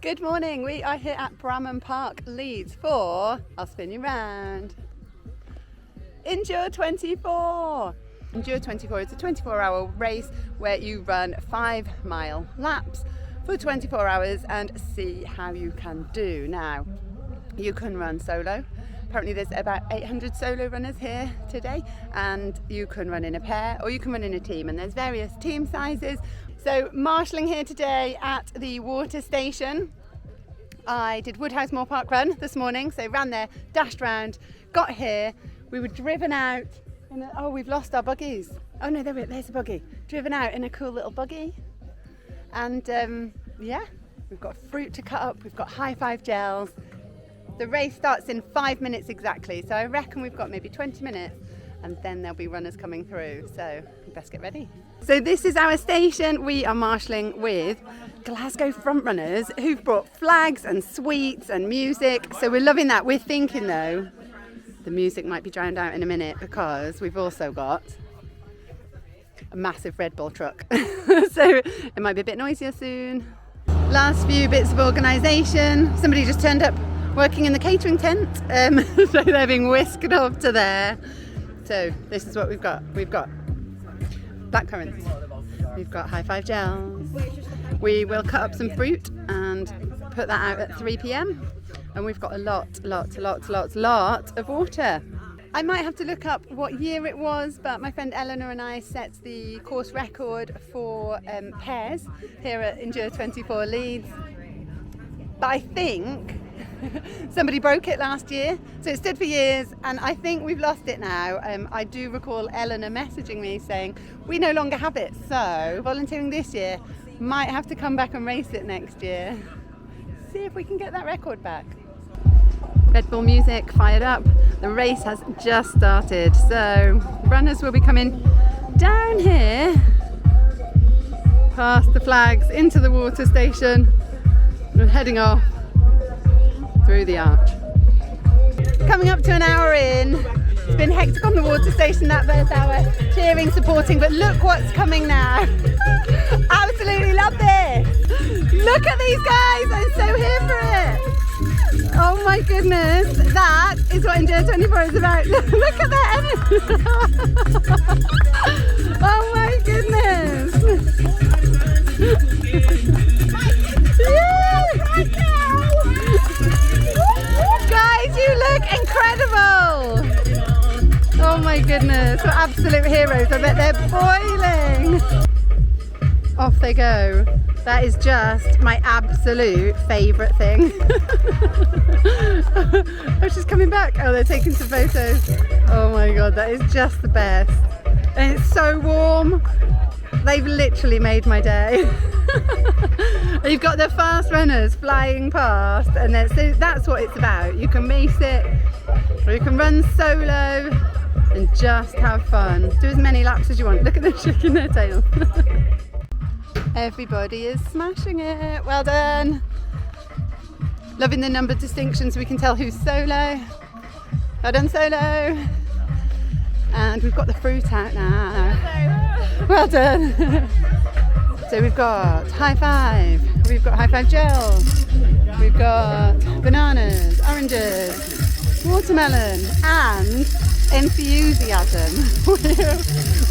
Good morning, we are here at Bramham Park, Leeds for, I'll spin you round, Endure24. Endure24 is a 24-hour race where you run 5-mile laps for 24 hours and see how you can do. Now, you can run solo. Apparently there's about 800 solo runners here today, and you can run in a pair or you can run in a team, and there's various team sizes. So marshalling here today at the water station. I did Woodhouse Moor parkrun this morning, so ran there, dashed round, got here. We were driven out in oh, we've lost our buggies. Oh no, there's a buggy. Driven out in a cool little buggy. And yeah, we've got fruit to cut up, we've got high five gels. The race starts in 5 minutes exactly, so I reckon we've got maybe 20 minutes and then there'll be runners coming through, so we best get ready. So this is our station. We are marshalling with Glasgow front runners who've brought flags and sweets and music, so we're loving that. We're thinking though the music might be drowned out in a minute because we've also got a massive Red Bull truck so it might be a bit noisier soon. Last few bits of organisation. Somebody just turned up working in the catering tent, so they're being whisked off to there. So this is what we've got. We've got blackcurrants, we've got high five gels, we will cut up some fruit and put that out at 3 p.m. and we've got a lot of water. I might have to look up what year it was, but my friend Eleanor and I set the course record for pairs here at Endure24 Leeds, but I think somebody broke it last year, so it stood for years and I think we've lost it now. I do recall Eleanor messaging me saying we no longer have it, so volunteering this year, might have to come back and race it next year. See if we can get that record back. Red Bull music fired up. The race has just started, so runners will be coming down here past the flags into the water station and heading off through the arch. Coming up to an hour in. It's been hectic on the water station that first hour, cheering, supporting, but look what's coming now. Absolutely love this. Look at these guys, I'm so here for it. Oh my goodness, that is what Endure24 is about. Look at that energy. Oh my goodness. Guys, you look incredible. Oh my goodness, we're absolute heroes. I bet they're boiling. Off they go. That is just my absolute favourite thing. Oh, she's coming back. Oh, they're taking some photos. Oh my god, that is just the best. And it's so warm. They've literally made my day. You've got the fast runners flying past, and so that's what it's about. You can race it, or you can run solo and just have fun. Do as many laps as you want. Look at them shaking their tails. Everybody is smashing it. Well done. Loving the number distinctions, we can tell who's solo. Well done, solo. And we've got the fruit out now. Well done. So we've got high five, we've got high five gels, we've got bananas, oranges, watermelon and enthusiasm.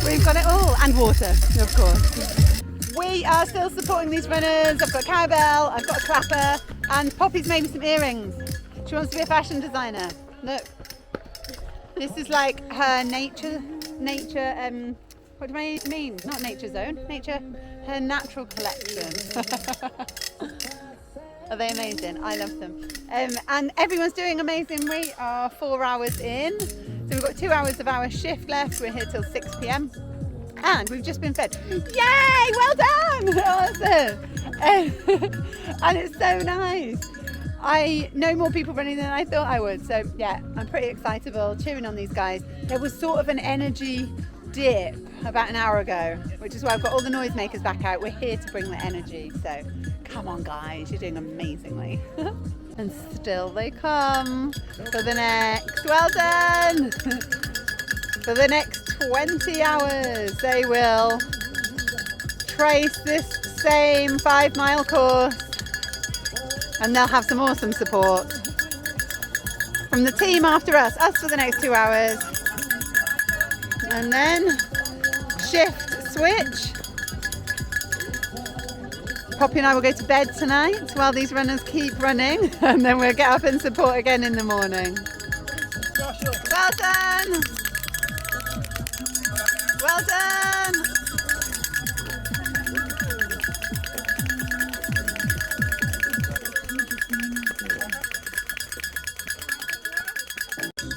We've got it all, and water, of course. We are still supporting these runners. I've got a cowbell, I've got a clapper, and Poppy's made me some earrings. She wants to be a fashion designer. Look, this is like her nature, what do I mean? Not nature zone, her natural collection. Are they amazing? I love them. And everyone's doing amazing. We are 4 hours in. So we've got 2 hours of our shift left. We're here till 6 p.m. And we've just been fed. Yay! Well done! Awesome! And it's so nice. I know more people running than I thought I would. So yeah, I'm pretty excitable, cheering on these guys. There was sort of an energy dip about an hour ago, which is why I've got all the noisemakers back out. We're here to bring the energy, so come on guys, you're doing amazingly. And still they come for the next, well done, for the next 20 hours they will trace this same 5-mile course And they'll have some awesome support from the team after us for the next 2 hours. And then shift switch. Poppy and I will go to bed tonight while these runners keep running, and then we'll get up and support again in the morning. Marshal. Well done! Well done!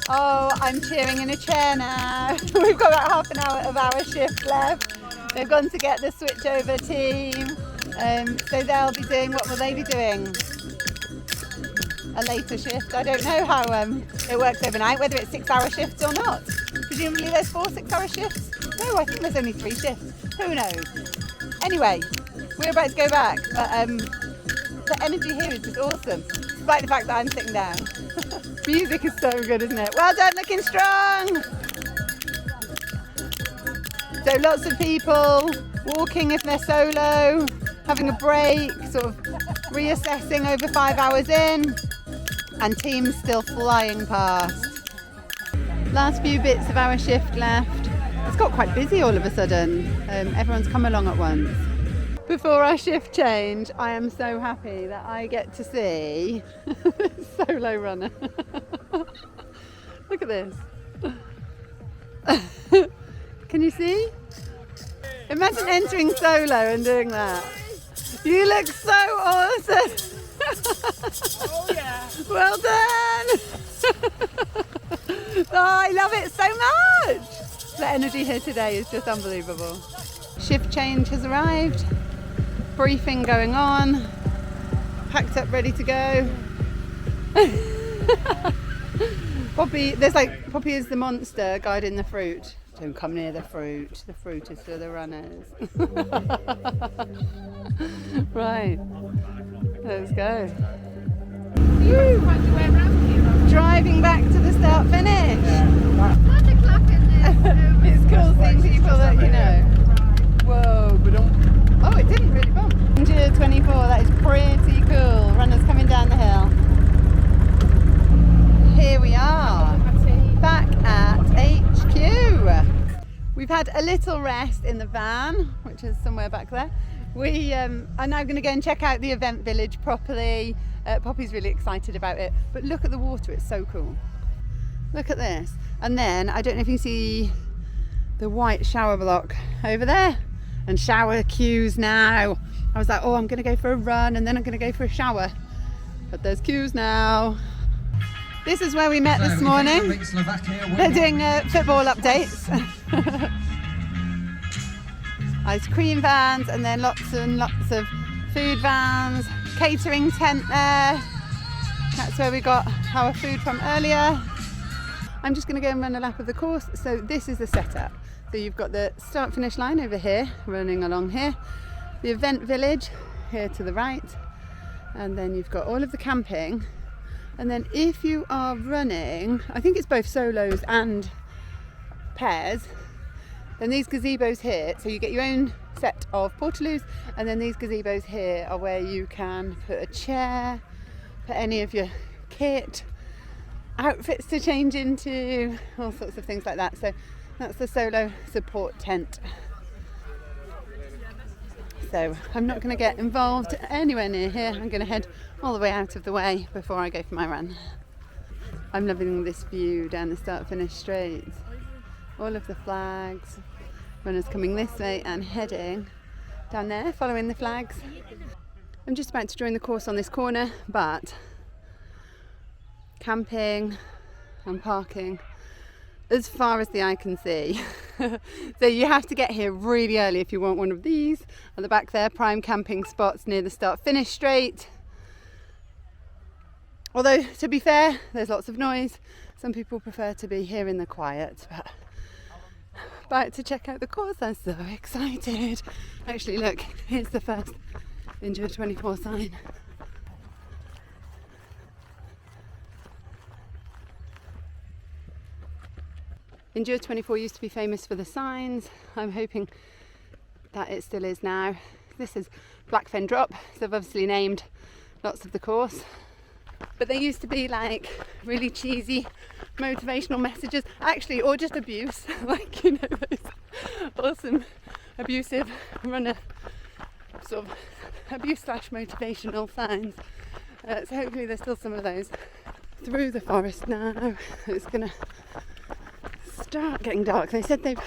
Oh, I'm cheering in a chair now. We've got about half an hour of our shift left. They've gone to get the switchover team. So they'll be doing, what will they be doing? A later shift. I don't know how it works overnight, whether it's 6-hour shifts or not. Presumably there's 4 6-hour shifs. No, I think there's only 3 shifts. Who knows? Anyway, we're about to go back. But the energy here is just awesome, despite the fact that I'm sitting down. Music is so good, isn't it? Well done, looking strong. So lots of people walking if they're solo, having a break, sort of reassessing over 5 hours in, and teams still flying past. Last few bits of our shift left. It's got quite busy all of a sudden. Everyone's come along at once. Before our shift change, I am so happy that I get to see this solo runner. Look at this. Can you see? Imagine entering solo and doing that. You look so awesome. Oh yeah. Well done. Oh, I love it so much. The energy here today is just unbelievable. Shift change has arrived. Briefing going on. Packed up, ready to go. Poppy, Poppy is the monster guiding the fruit. Don't come near the fruit. The fruit is for the runners. Right, let's go. Woo. Driving back to the start finish. It's cool seeing people that you know. Whoa, oh, it didn't really bump. Endure24, that is pretty cool. Runners coming down the hill. Here we are, back at HQ. We've had a little rest in the van, which is somewhere back there. We are now going to go and check out the event village properly. Poppy's really excited about it, but look at the water, it's so cool. Look at this. And then, I don't know if you see the white shower block over there, and shower queues now. I was like, oh, I'm going to go for a run and then I'm going to go for a shower. But there's queues now. This is where we met this morning. They're doing football updates. Ice cream vans, and then lots and lots of food vans, catering tent there. That's where we got our food from earlier. I'm just going to go and run a lap of the course. So this is the setup. So you've got the start finish line over here, running along here, the event village here to the right, and then you've got all of the camping. And then if you are running, I think it's both solos and pairs, then these gazebos here, so you get your own set of portaloos, and then these gazebos here are where you can put a chair, put any of your kit, outfits to change into, all sorts of things like that. So that's the solo support tent. So I'm not going to get involved anywhere near here. I'm going to head all the way out of the way before I go for my run. I'm loving this view down the start finish straight. All of the flags, runners coming this way and heading down there, following the flags. I'm just about to join the course on this corner, but camping and parking as far as the eye can see. So you have to get here really early if you want one of these. At the back there, prime camping spots near the start finish straight. Although, to be fair, there's lots of noise. Some people prefer to be here in the quiet, but about to check out the course. I'm so excited. Actually, look, here's the first Endure24 sign. Endure24 used to be famous for the signs. I'm hoping that it still is now. This is Blackfen Drop, so they've obviously named lots of the course. But they used to be like really cheesy motivational messages, actually, or just abuse, like, you know, those awesome abusive runner sort of abuse / motivational signs. So hopefully there's still some of those. Through the forest now. It's gonna start getting dark. They said they've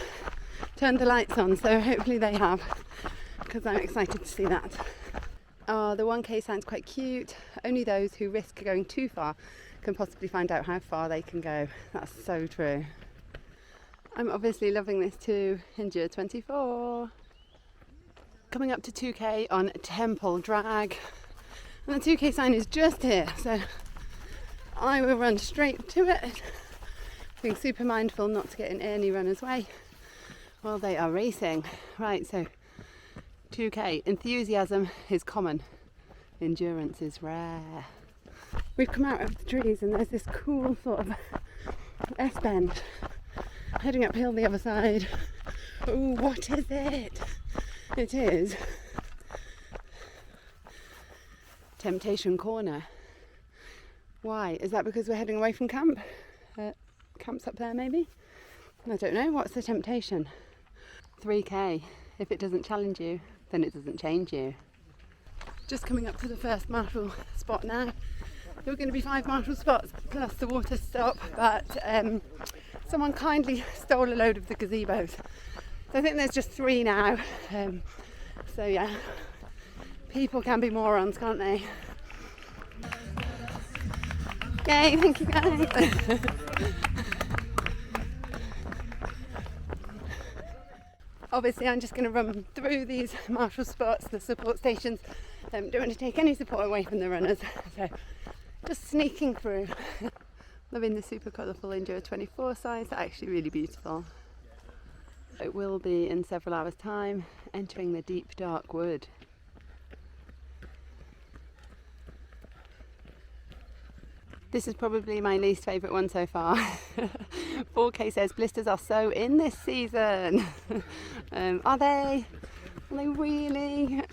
turned the lights on, so hopefully they have, because I'm excited to see that. Oh, the 1K sounds quite cute. Only those who risk going too far can possibly find out how far they can go. That's so true. I'm obviously loving this too. Endure24. Coming up to 2K on Temple Drag. And the 2K sign is just here, so I will run straight to it, being super mindful not to get in any runner's way while they are racing. Right, so 2K. Enthusiasm is common. Endurance is rare. We've come out of the trees and there's this cool sort of S-bend heading uphill the other side. Oh, what is it? It is Temptation Corner. Why? Is that because we're heading away from camp? Camp's up there maybe? I don't know. What's the temptation? 3K. If it doesn't challenge you, then it doesn't change you. Just coming up to the first Marshal spot now. There were going to be 5 Marshal spots plus the water stop, but someone kindly stole a load of the gazebos. So I think there's just 3 now. So yeah, people can be morons, can't they? Yay, thank you guys. Obviously I'm just going to run through these Marshal spots, the support stations. Don't want to take any support away from the runners, so just sneaking through. Loving the super colourful Endure24 signs, they're actually really beautiful. It will be in several hours' time, entering the deep dark wood. This is probably my least favourite one so far. 4K says blisters are so in this season. Are they? Are they really?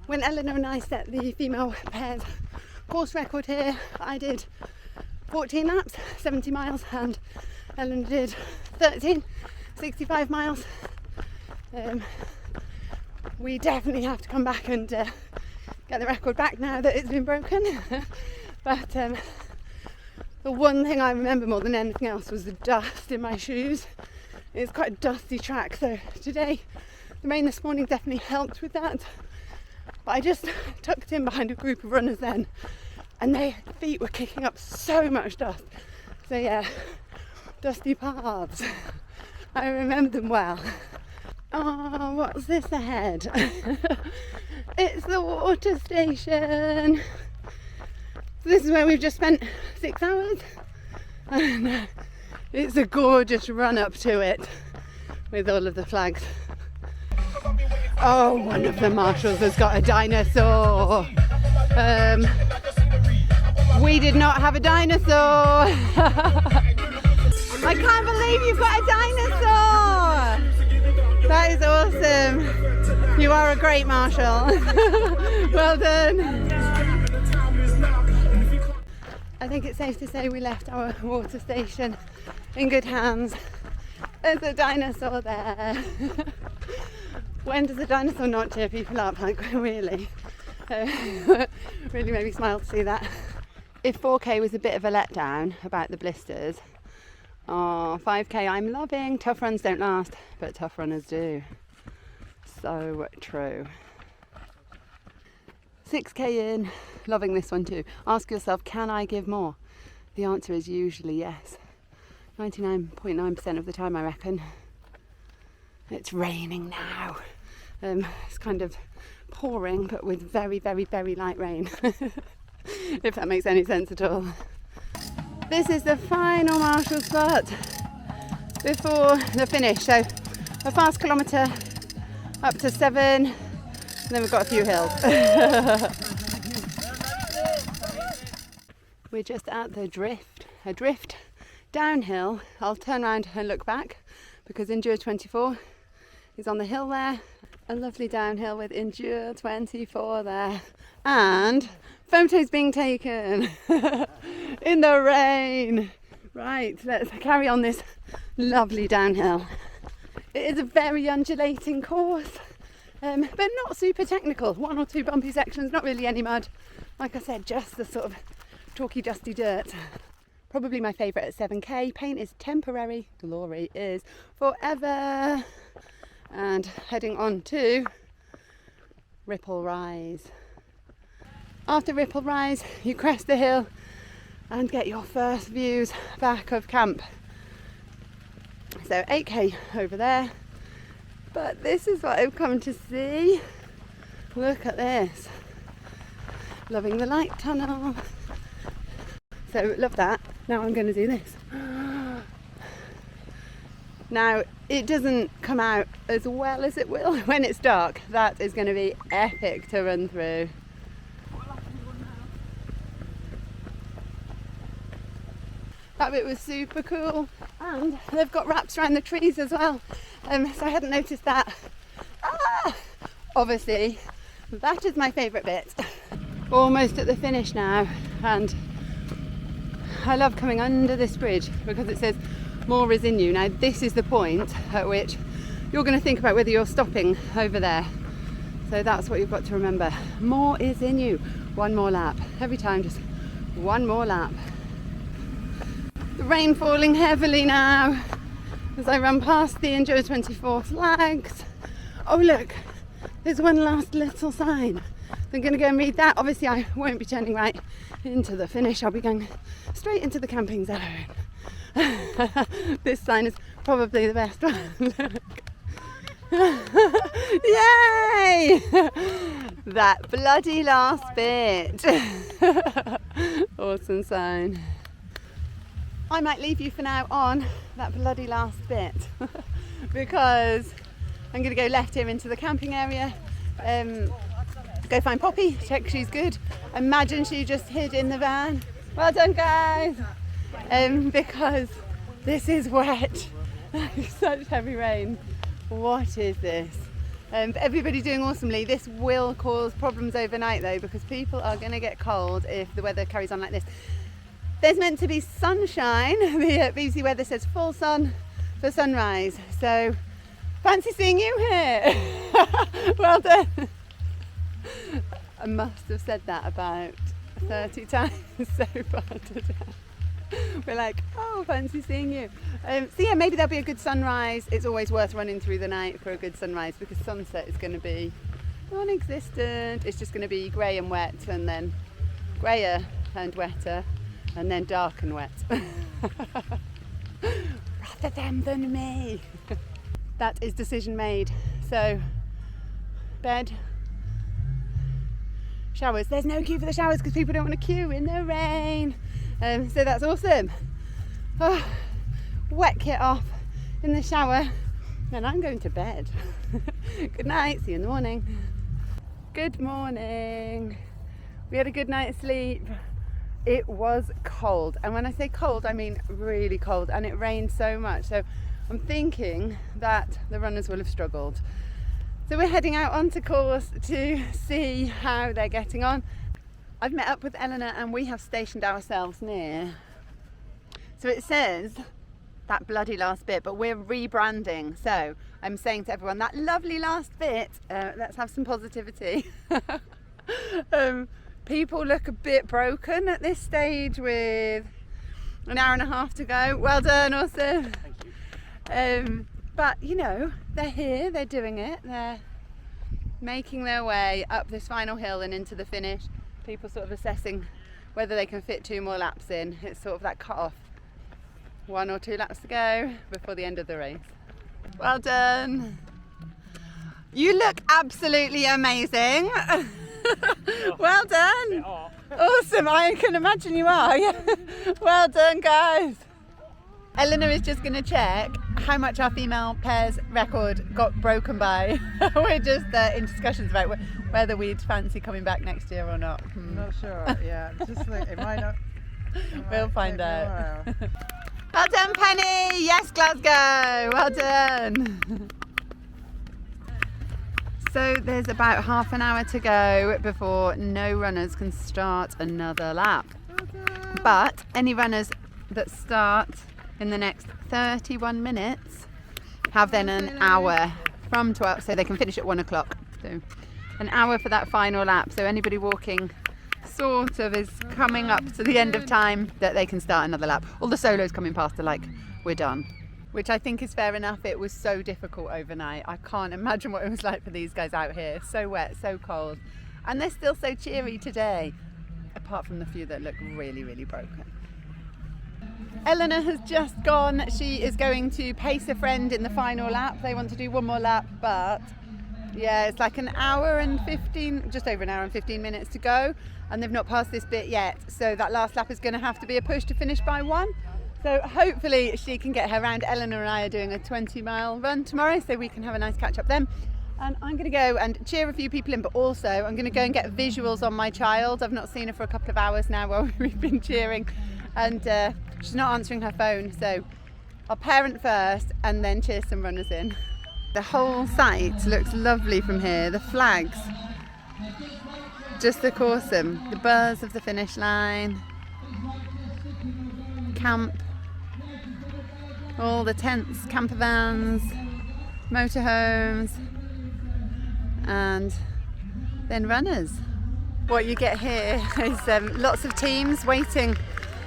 When Eleanor and I set the female pairs course record here, I did 14 laps, 70 miles, and Eleanor did 13, 65 miles. We definitely have to come back and get the record back now that it's been broken. But the one thing I remember more than anything else was the dust in my shoes. It's quite a dusty track, so today, the rain this morning definitely helped with that. But I just tucked in behind a group of runners then, and their feet were kicking up so much dust. So yeah, dusty paths. I remember them well. Oh, what's this ahead? It's the water station. This is where we've just spent 6 hours, and it's a gorgeous run up to it with all of the flags. Oh, one of the marshals has got a dinosaur. We did not have a dinosaur. I can't believe you've got a dinosaur. That is awesome. You are a great marshal. Well done. I think it's safe to say we left our water station in good hands. There's a dinosaur there. When does a dinosaur not cheer people up? Like, really? Really made me smile to see that. If 4K was a bit of a letdown about the blisters, 5K I'm loving. Tough runs don't last, but tough runners do. So true. 6K in, loving this one too. Ask yourself, can I give more? The answer is usually yes. 99.9% of the time, I reckon. It's raining now. It's kind of pouring, but with very, very, very light rain. If that makes any sense at all. This is the final Marshal spot before the finish. So a fast kilometre up to 7, and then we've got a few hills. We're just at the a drift downhill. I'll turn around and look back because Endure24 is on the hill there. A lovely downhill with Endure24 there. And photos being taken in the rain. Right, let's carry on this lovely downhill. It is a very undulating course, but not super technical. 1 or 2 bumpy sections, not really any mud. Like I said, just the sort of chalky, dusty dirt. Probably my favourite at 7k. Pain is temporary, glory is forever. And heading on to Ripple Rise. After Ripple Rise, you crest the hill and get your first views back of camp. So 8k over there, but this is what I've come to see. Look at this. Loving the light tunnel. So love that. Now I'm going to do this. Now it doesn't come out as well as it will when it's dark. That is going to be epic to run through. That bit was super cool, and they've got wraps around the trees as well, so I hadn't noticed that. Obviously that is my favourite bit. Almost at the finish now, and I love coming under this bridge because it says more is in you. Now this is the point at which you're going to think about whether you're stopping over there, so that's what you've got to remember. More is in you. One more lap every time, just one more lap. The rain falling heavily now as I run past the Endure24 flags. Oh look, there's one last little sign. I'm going to go and read that. Obviously I won't be turning right into the finish, I'll be going straight into the camping zone. This sign is probably the best one. Yay! That bloody last bit. Awesome sign. I might leave you for now on that bloody last bit because I'm going to go left here into the camping area, go find Poppy, check she's good. Imagine she just hid in the van. Well done guys, because this is wet. Such heavy rain. What is this? Everybody doing awesomely. This will cause problems overnight though, because people are going to get cold if the weather carries on like this. There's meant to be sunshine. The BBC weather says full sun for sunrise. So fancy seeing you here. Well done. I must have said that about 30 times so far today. We're like, oh, fancy seeing you. So yeah, maybe there'll be a good sunrise. It's always worth running through the night for a good sunrise because sunset is going to be non-existent. It's just going to be grey and wet, and then greyer and wetter, and then dark and wet. Rather them than me. That is decision made. So, bed, showers. There's no queue for the showers because people don't want to queue in the rain. So that's awesome. Oh, wet kit off in the shower, and I'm going to bed. Good night, see you in the morning. Good morning. We had a good night's sleep. It was cold, and when I say cold I mean really cold, and it rained so much, so I'm thinking that the runners will have struggled. So we're heading out onto course to see how they're getting on. I've met up with Eleanor and we have stationed ourselves near. So it says that bloody last bit, but we're rebranding. So I'm saying to everyone, that lovely last bit, let's have some positivity. People look a bit broken at this stage with an hour and a half to go. Well done, awesome. Thank you. But you know, they're here, they're doing it, they're making their way up this final hill and into the finish. People sort of assessing whether they can fit 2 more laps in. It's sort of that cut off. 1 or 2 laps to go before the end of the race. Well done. You look absolutely amazing. Well done. Awesome, I can imagine you are. Well done guys. Eleanor is just going to check how much our female pairs record got broken by. We're just in discussions about whether we'd fancy coming back next year or not. Not sure, yeah. Just like, it might not. We'll find out. Well done, Penny. Yes, Glasgow. Well done. So there's about half an hour to go before no runners can start another lap. But any runners that start in the next 31 minutes have then an hour from 12, so they can finish at 1 o'clock. So an hour for that final lap. So anybody walking sort of is coming up to the end of time that they can start another lap. All the solos coming past are like, we're done. Which I think is fair enough. It was so difficult overnight. I can't imagine what it was like for these guys out here. So wet, so cold. And they're still so cheery today, apart from the few that look really, really broken. Eleanor has just gone. She is going to pace a friend in the final lap. They want to do one more lap, but yeah, it's like an hour and 15, just over an hour and 15 minutes to go. And they've not passed this bit yet. So that last lap is going to have to be a push to finish by 1. So hopefully she can get her round. Eleanor and I are doing a 20-mile run tomorrow, so we can have a nice catch up then. And I'm going to go and cheer a few people in, but also I'm going to go and get visuals on my child. I've not seen her for a couple of hours now while we've been cheering, and she's not answering her phone. So I'll parent first and then cheer some runners in. The whole site looks lovely from here. The flags just look awesome. The buzz of the finish line, camp, all the tents, camper vans, motorhomes, and then runners. What you get here is lots of teams waiting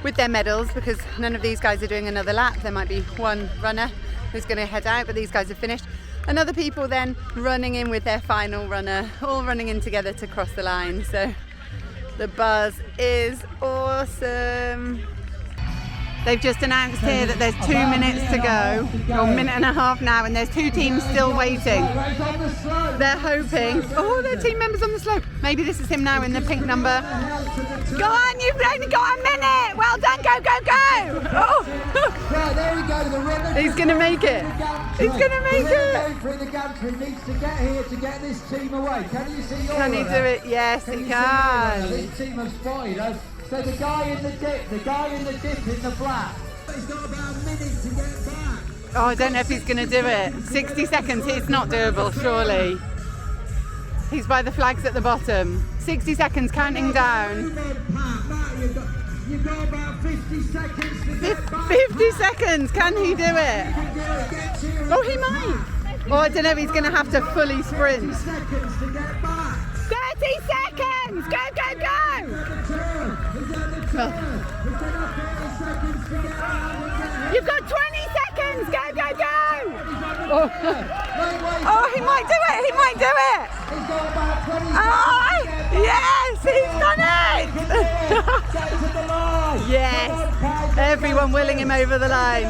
with their medals, because none of these guys are doing another lap. There might be one runner who's going to head out, but these guys have finished. And other people then running in with their final runner, all running in together to cross the line. So the buzz is awesome. They've just announced here that there's 2 minutes to go, or a minute and a half now, and there's 2 teams still waiting. They're hoping, oh, they're team members on the slope. Maybe this is him now in the pink number. Go on, you've only got a minute. Well done, go, go, go. Oh. Right, there we go. The runner. He's going to make it. He's going to make it. Going through the gantry, needs to get here to get this team away. Can you see your Can he do it? Yes, he can. This team has spotted us. So the guy in the dip in the black, he's got about a minute to get back. Oh, I don't know if he's going to do it. 60 seconds, it's not doable, surely. He's by the flags at the bottom. 60 seconds, counting down. You've got about 50 seconds to get back. 50 seconds, can he do it? Oh, he might. Oh, I don't know, he's going to have to fully sprint. 30 seconds to get back. 30 seconds! Go, go, go! You've got 20 seconds! Go, go, go! Oh, he might do it! He might do it! Oh, yes! He's done it! Yes! Everyone willing him over the line.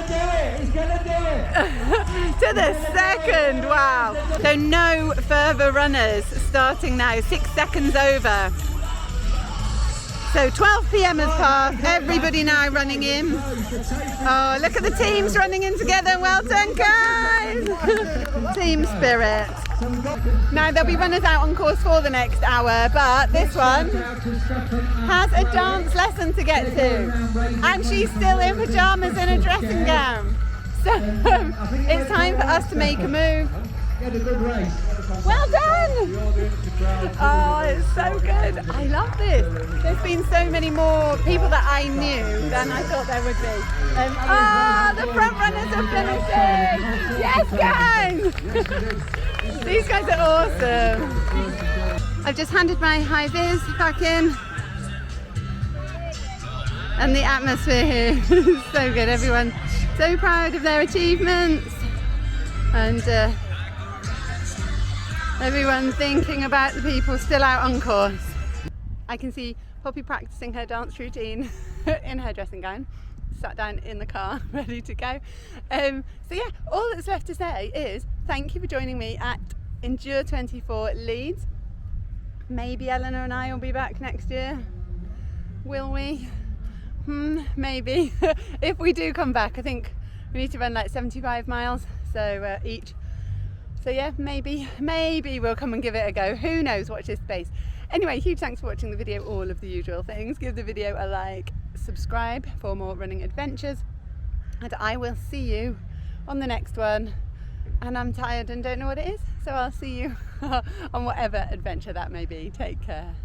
He's gonna do it! To the second! Wow! So no further runners starting now. 6 seconds over. So 12 p.m. has passed, everybody now running in. Oh, look at the teams running in together. Well done, guys. Team spirit. Now there'll be runners out on course for the next hour, but this one has a dance lesson to get to. And she's still in pyjamas and a dressing gown. So it's time for us to make a move. Well done! Oh, it's so good. I love this. There's been so many more people that I knew than I thought there would be. The front runners are finishing! Yes, guys! These guys are awesome. I've just handed my high vis back in. And the atmosphere here is so good. Everyone's so proud of their achievements. And everyone's thinking about the people still out on course. I can see Poppy practicing her dance routine in her dressing gown, sat down in the car, ready to go. So yeah, all that's left to say is thank you for joining me at Endure24 Leeds. Maybe Eleanor and I will be back next year. Will we? Maybe. If we do come back, I think we need to run like 75 miles so each. So yeah, maybe we'll come and give it a go. Who knows, watch this space. Anyway, huge thanks for watching the video, all of the usual things. Give the video a like, subscribe for more running adventures, and I will see you on the next one. and I'm tired and don't know what it is. So I'll see you on whatever adventure that may be. Take care.